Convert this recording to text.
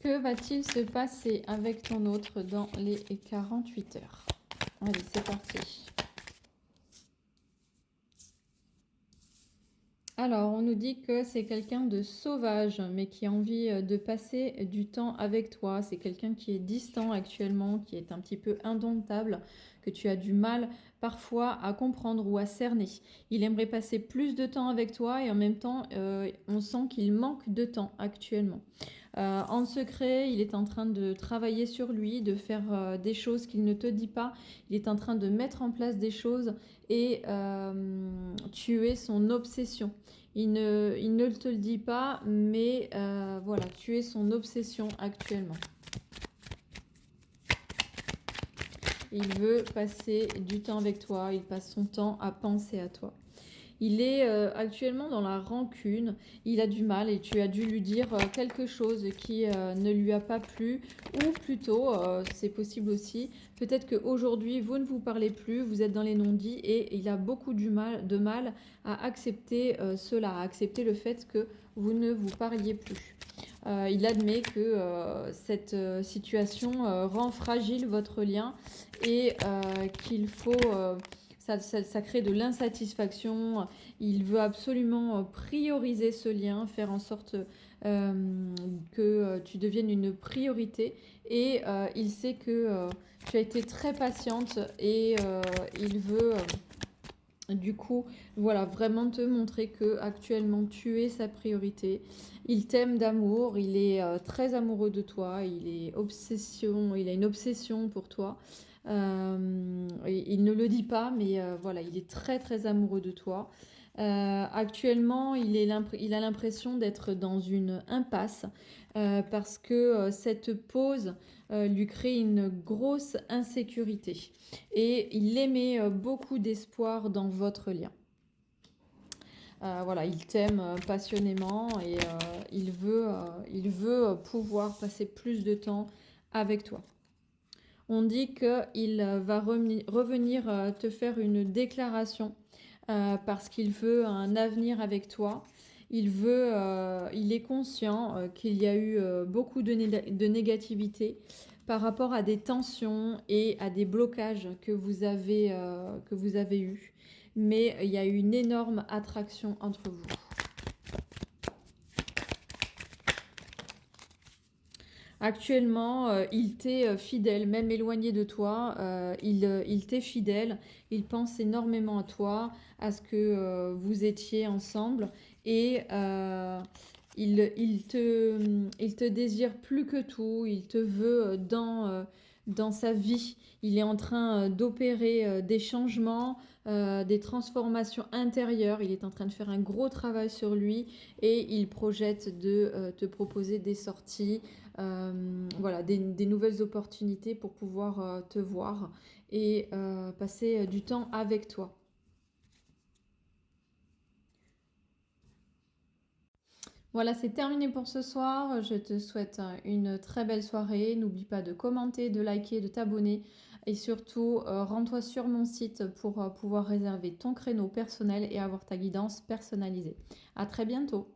Que va-t-il se passer avec ton autre dans les 48 heures? Allez, c'est parti. Alors, on nous dit que c'est quelqu'un de sauvage, mais qui a envie de passer du temps avec toi. C'est quelqu'un qui est distant actuellement, qui est un petit peu indomptable, que tu as du mal parfois à comprendre ou à cerner. Il aimerait passer plus de temps avec toi et en même temps, on sent qu'il manque de temps actuellement. En secret, il est en train de travailler sur lui, de faire des choses qu'il ne te dit pas. Il est en train de mettre en place des choses et tu es son obsession. Il ne te le dit pas, mais voilà, tu es son obsession actuellement. Il veut passer du temps avec toi, il passe son temps à penser à toi. Il est actuellement dans la rancune, il a du mal et tu as dû lui dire quelque chose qui ne lui a pas plu, ou plutôt, c'est possible aussi, peut-être qu'aujourd'hui vous ne vous parlez plus, vous êtes dans les non-dits et il a beaucoup de mal à accepter cela, à accepter le fait que vous ne vous parliez plus. Il admet que cette situation rend fragile votre lien et qu'il faut... ça crée de l'insatisfaction. Il veut absolument prioriser ce lien, faire en sorte que tu deviennes une priorité. Et il sait que tu as été très patiente et il veut du coup, voilà, vraiment te montrer que actuellement tu es sa priorité. Il t'aime d'amour, il est très amoureux de toi, il a une obsession pour toi. Il ne le dit pas, mais voilà, il est très très amoureux de toi. Actuellement, il a l'impression d'être dans une impasse parce que cette pause lui crée une grosse insécurité. Et il émet beaucoup d'espoir dans votre lien. Voilà, il t'aime passionnément et il veut pouvoir passer plus de temps avec toi. On dit qu'il va revenir te faire une déclaration parce qu'il veut un avenir avec toi. Il est conscient qu'il y a eu beaucoup de négativité par rapport à des tensions et à des blocages que vous avez eus. Mais il y a eu une énorme attraction entre vous. Actuellement, il t'est fidèle, même éloigné de toi, il t'est fidèle, il pense énormément à toi, à ce que vous étiez ensemble et il te désire plus que tout, il te veut dans sa vie. Il est en train d'opérer des changements, des transformations intérieures, il est en train de faire un gros travail sur lui et il projette de te proposer des sorties. Voilà, des nouvelles opportunités pour pouvoir te voir et passer du temps avec toi. Voilà, c'est terminé pour ce soir. Je te souhaite une très belle soirée. N'oublie pas de commenter, de liker, de t'abonner et surtout rends-toi sur mon site pour pouvoir réserver ton créneau personnel et avoir ta guidance personnalisée. À très bientôt.